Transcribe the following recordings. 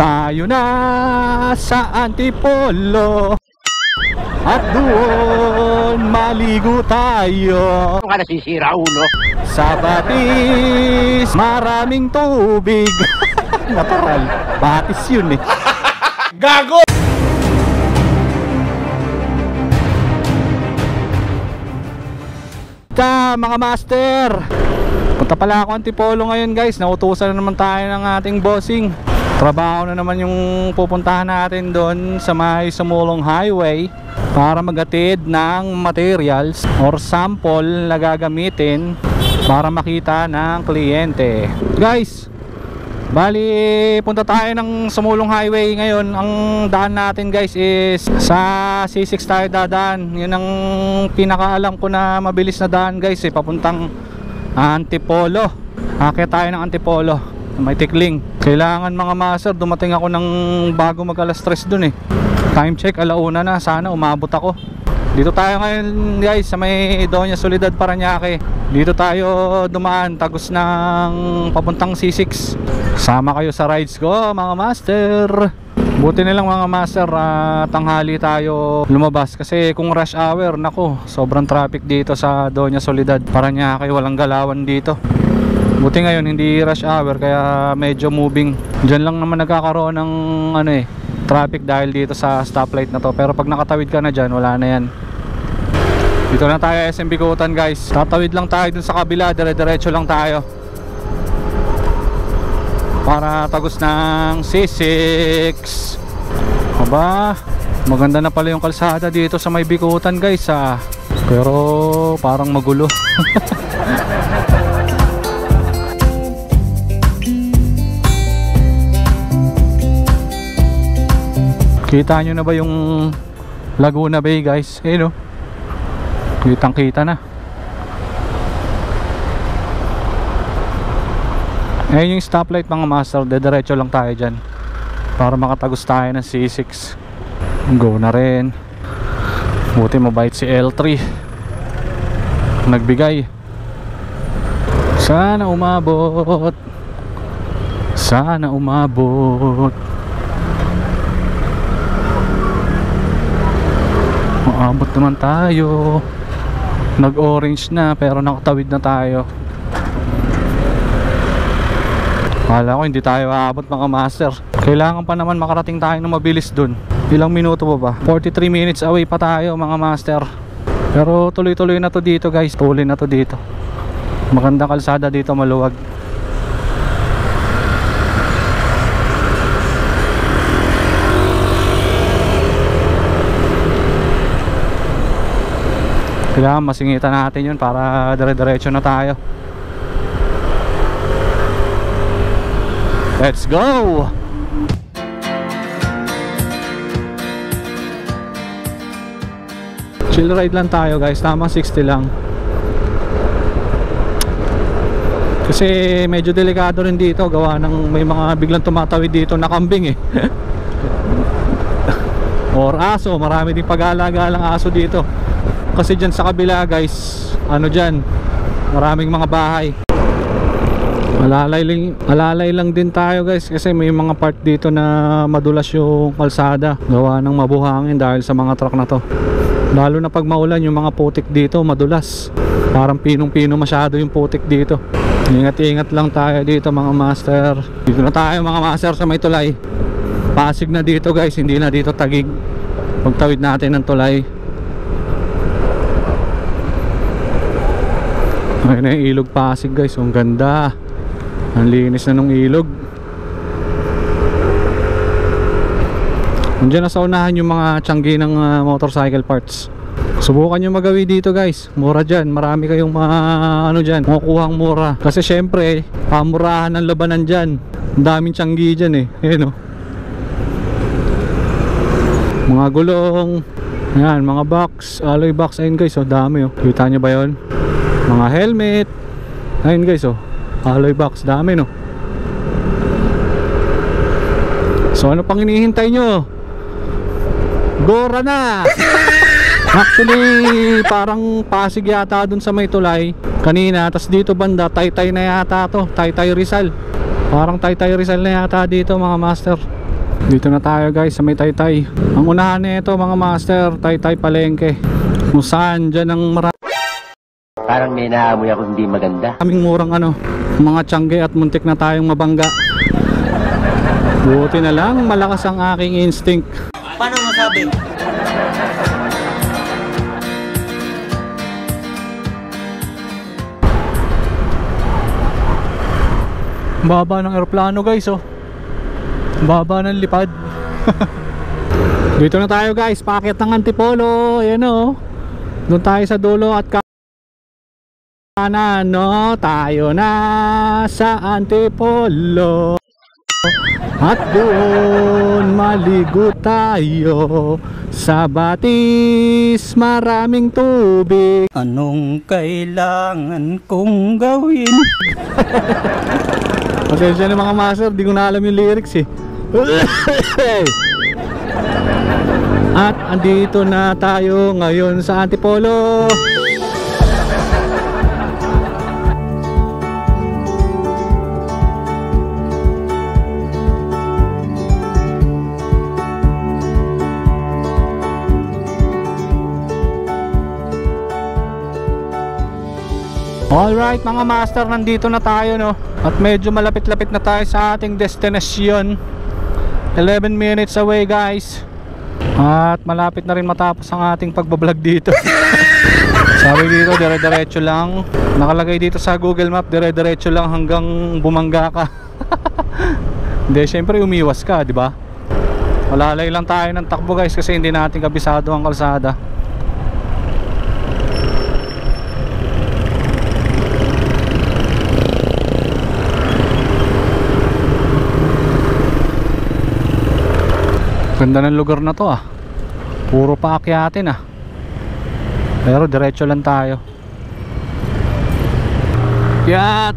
Tayo na sa Antipolo at doon maligo tayo. Ano ka nasisira, ulo? Sa Batis maraming tubig. Natural, Batis yun eh. Gago! Mga master, punta pala ako Antipolo ngayon guys. Nautusan na naman tayo ng ating bossing. Trabaho na naman yung pupuntahan natin doon sa may Sumulong Highway para maghatid ng materials or sample na gagamitin para makita ng kliyente. Guys, bali punta tayo ng Sumulong Highway ngayon. Ang daan natin guys is sa C6 tayo dadaan. Yun ang pinakaalam ko na mabilis na daan guys eh, papuntang Antipolo. Akit tayo ng Antipolo, may tikling. Kailangan mga master, dumating ako ng bago mag alas 3 dun eh. Time check, alauna na, sana umabot ako. Dito tayo ngayon guys sa may Doña Soledad, Parañaque. Dito tayo dumaan, tagos ng papuntang C6. Sama kayo sa rides ko mga master. Buti nilang mga master, tanghali tayo lumabas. Kasi kung rush hour, nako, sobrang traffic dito sa Doña Soledad, Parañaque, walang galawan dito. Buti ngayon hindi rush hour kaya medyo moving. Diyan lang naman nagkakaroon ng traffic dahil dito sa stoplight na to. Pero pag nakatawid ka na dyan, wala na yan. Dito na tayo SM Bicutan guys. Tatawid lang tayo dun sa kabila, dire-diretso lang tayo para tagos ng C6. Aba, maganda na pala yung kalsada dito sa may Bicutan guys pero parang magulo. Kita nyo na ba yung Laguna Bay guys? No? Kitang kita na. Ayun yung stoplight mga master. Dediretso lang tayo dyan para makatagos tayo ng C6. Go na rin. Buti mabait si L3, nagbigay. Sana umabot, sana umabot. Maabot naman tayo. Nag-orange na pero nakatawid na tayo. Kala ko hindi tayo aabot mga master. Kailangan pa naman makarating tayo ng mabilis dun. Ilang minuto pa ba? 43 minutes away pa tayo mga master. Pero tuloy-tuloy na to dito guys. Tuloy na to dito. Magandang kalsada dito, maluwag. Kailangan masingitan natin yun para dire-diretso na tayo. Let's go! Chill ride lang tayo guys, tama 60 lang. Kasi medyo delikado rin dito, gawa ng may mga biglang tumatawid dito na kambing eh. Or aso, marami din pag-aalaga-alang aso dito. Kasi dyan sa kabila guys, dyan, maraming mga bahay. Alalay lang din tayo guys, kasi may mga part dito na madulas yung kalsada, gawa ng mabuhangin dahil sa mga truck na to. Lalo na pag maulan, yung mga putik dito madulas. Parang pinong-pino masyado yung putik dito. Ingat-ingat lang tayo dito mga master. Dito na tayo mga master sa may tulay. Pasig na dito guys, hindi na dito Tagig. Pagtawid natin ng tulay. Ayun na yung ilog Pasig guys, ang ganda. Ang linis na nung ilog. Nandiyan na sa unahan yung mga tiyanggi ng motorcycle parts. Subukan nyo magawi dito guys, mura dyan. Marami kayong mga makukuhang mura. Kasi syempre, pamurahan ng labanan dyan. Ang daming tiyanggi dyan eh. Ayan o, mga gulong, ayan, mga box, alloy box. Ayun guys, dami o. Kita nyo ba yun? Mga helmet. Ayun guys alloy box, dami no. So ano pang hinihintay nyo? Gora na! Actually parang Pasig yata dun sa may tulay kanina, tas dito banda Taytay na yata to, Taytay Rizal. Parang Taytay Rizal na yata dito mga master. Dito na tayo guys sa may Taytay. Ang unahan nito mga master, Taytay Palengke. Kung saan dyan ang Parang may naamoy ako hindi maganda. maraming murang mga tiyangge at muntik na tayong mabangga. Buti na lang malakas ang aking instinct. Paano masabi? Baba ng eroplano guys oh. Baba ng lipad. Dito na tayo guys, paakyat ng Antipolo. Ayan oh. Doon tayo sa dulo at kanan no. Tayo na sa Antipolo. At doon maligo tayo sa batis, maraming tubig. Anong kailangan kong gawin? Pasensya na mga master, di ko na alam yung lyrics eh. At andito na tayo ngayon sa Antipolo. Alright mga master, nandito na tayo no. At medyo malapit-lapit na tayo sa ating destinasyon. 11 minutes away guys. At malapit na rin matapos ang ating pagbablog dito. Sabi dito dire-diretso lang. Nakalagay dito sa Google Map, dire-diretso lang hanggang bumangga ka. Hindi, syempre umiwas ka, di ba? Malalay lang tayo ng takbo guys kasi hindi natin kabisado ang kalsada. Ganda ng lugar na to ah. Puro paakyatin ah. Pero diretso lang tayo. Yat!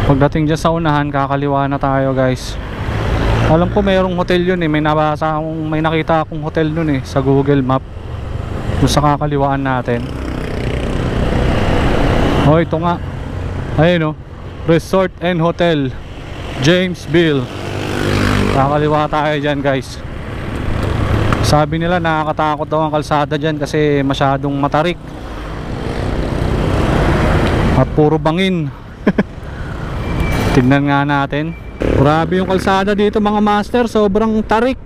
Pagdating dyan sa unahan, kakaliwa na tayo guys. Alam ko mayroong hotel yun eh. May nakita akong hotel nun eh sa Google Map. Doon sa kakaliwaan natin. Oh, ito nga. Ayun o, Resort and Hotel Jamesville. Kakaliwa tayo dyan guys. Sabi nila nakakatakot daw ang kalsada dyan kasi masyadong matarik at puro bangin. Tignan nga natin. Grabe yung kalsada dito mga master, sobrang tarik.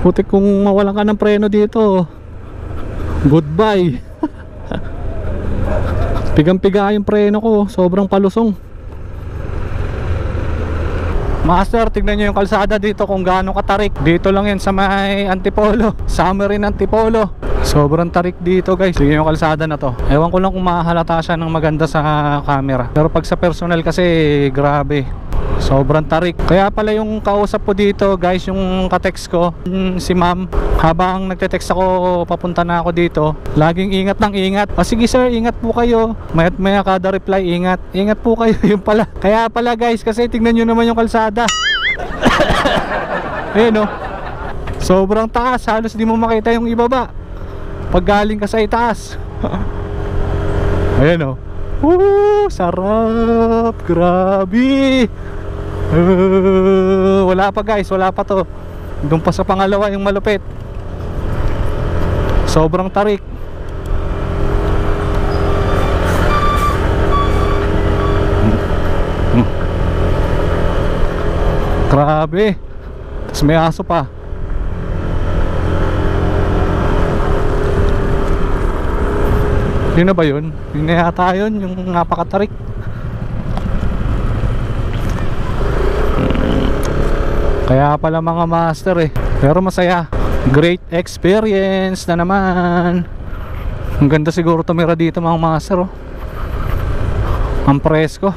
Putik kung mawalan ka ng preno dito, goodbye. Pigang-piga yung preno ko, sobrang palusong. Master, tignan nyo yung kalsada dito kung gaano katarik. Dito lang yan sa may Antipolo, Summerin Antipolo. Sobrang tarik dito guys. Tignan yung kalsada na to. Ewan ko lang kung mahalata siya ng maganda sa camera. Pero pag sa personal kasi, grabe. Sobrang tarik. Kaya pala yung kausap ko dito guys, yung katext ko, si ma'am, habang nagte-text ako papunta na ako dito, laging ingat ng ingat. O sige sir, ingat po kayo. Maya't maya kada reply, ingat. Ingat po kayo. Yung pala. Kaya pala guys, kasi tignan nyo naman yung kalsada. Ayun o. Sobrang taas. Halos di mo makita yung ibaba pag galing ka sa itaas. Ayun o. Sarap. Grabe. Wala pa guys, wala pa to. Doon pa sa pangalawa yung malupit. Sobrang tarik. Grabe. Tapos may aso pa. Yun na ba yun? Yun na yata yun, yung napakatarik. Kaya pala mga master eh. Pero masaya. Great experience na naman. Ang ganda siguro tumira dito mga master oh. Ang presko.